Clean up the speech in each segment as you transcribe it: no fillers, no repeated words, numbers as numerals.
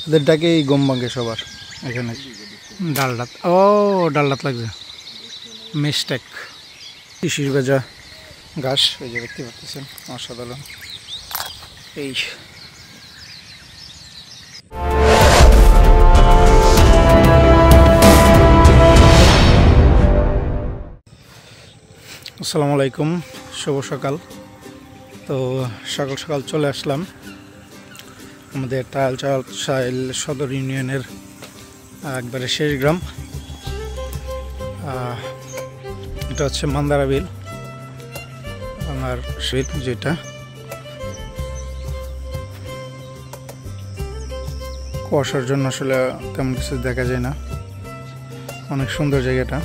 এদের ডাকেই গম ভাঙে সবার এখানে। ডালডাত, ও ডালডাত লাগছে, মিস্টেক। শিশির ভেজা ঘাস এই যে দেখতে পাচ্ছেন, অসাধারণ। এই আসসালামু আলাইকুম, শুভ সকাল। তো সকাল সকাল চলে আসলাম আমাদের টাইলচাইল সদর ইউনিয়নের একবারে শেষ গ্রাম। এটা হচ্ছে মান্দারা বিল, আমার শীত যেটা কুয়াশার জন্য আসলে তেমন কিছু দেখা যায় না। অনেক সুন্দর জায়গাটা।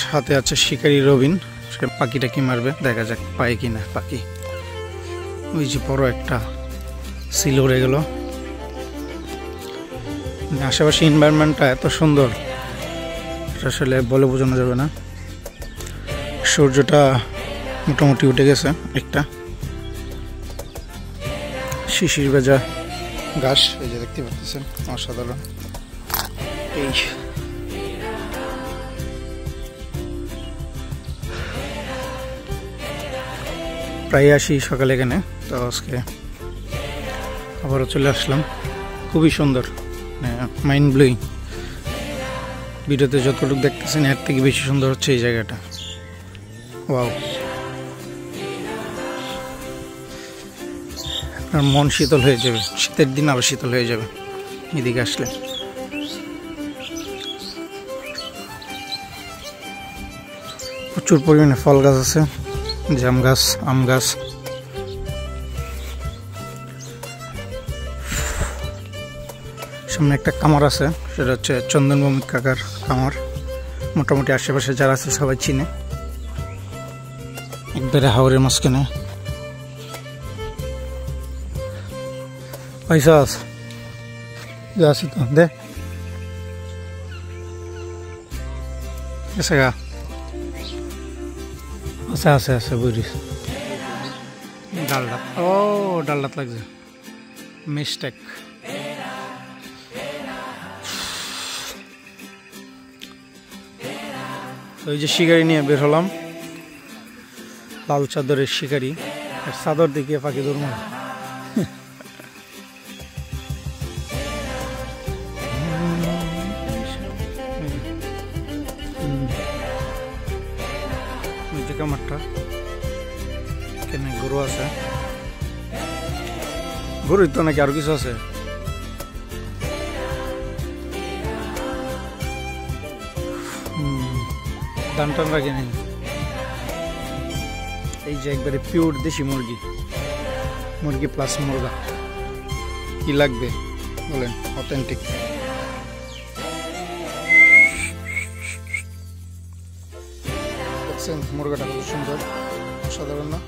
সাথে আছে শিকারী রবিন, সে পাখিটা কি মারবে, দেখা যাক পায় কিনা পাখি। ওই যে বড় একটা সিল উড়ে গেল। আশেপাশে এনভায়রনমেন্টটা এত সুন্দর, আসলে বলে বোঝানো যাবে না। সূর্যটা মোটামুটি উঠে গেছে একটা। শিশির ভেজা ঘাস এই যে দেখতে পাচ্ছেন, অসাধারণ। এই প্রায় আসি সকালে এখানে, তো আজকে আবারও চলে আসলাম। খুবই সুন্দর, মাইন্ড ব্লোয়িং। ভিডিওতে যতটুকু দেখতেছেন এর থেকে বেশি সুন্দর হচ্ছে এই জায়গাটা। ওয়াও, আপনার মন শীতল হয়ে যাবে, শীতের দিন আরো শীতল হয়ে যাবে এদিকে আসলে। প্রচুর পরিমাণে ফল গাছ আছে, জাম গাছ, আম গাছ। সামনে একটা কামার আছে, সেটা হচ্ছে চন্দন ভৌমিক কাকার কামার। মোটামুটি আশেপাশে যারা আছে সবাই চিনে। একবারে হাওরের মাঝখানে। পয়সা আছে আছি তো দে আছে গা, আছে আছে আছে বুঝিস। ডালডাত, ও ডালডাত লাগছে, মিস্টেক। ওই যে শিকারি নিয়ে বের হলাম, লাল চাদরের শিকারি। চাদর দেখিয়ে পাখি ধরব। কামারটা এখানে গরু আছে, গরুর তো নাকি আরো কিছু আছে। দান টান রাখে নেই। এই যে একবারে পিওর দেশি মুরগি, মুরগি প্লাস মুরগা। কি লাগবে বলেন, অথেন্টিক। দেখছেন মুরগাটা খুব সুন্দর, অসাধারণ না?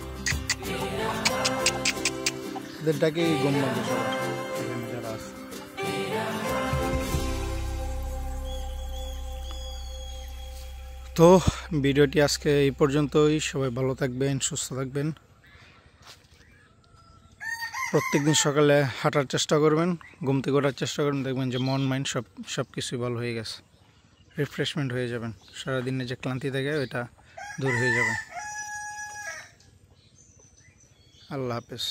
এদের ডাকেই গম ভাঙে সবার এখানে যারা আছে। তো ভিডিওটি আজকে এই পর্যন্তই। সবাই ভালো থাকবেন, সুস্থ থাকবেন। প্রত্যেকদিন সকালে হাঁটার চেষ্টা করবেন, ঘুম থেকে ওঠার চেষ্টা করবেন, দেখবেন যে মন মাইন্ড সব কিছুই ভালো হয়ে গেছে। রিফ্রেশমেন্ট হয়ে যাবেন, সারাদিনে যে ক্লান্তি থাকে ওইটা দূর হয়ে যাবে। আল্লাহ হাফেজ।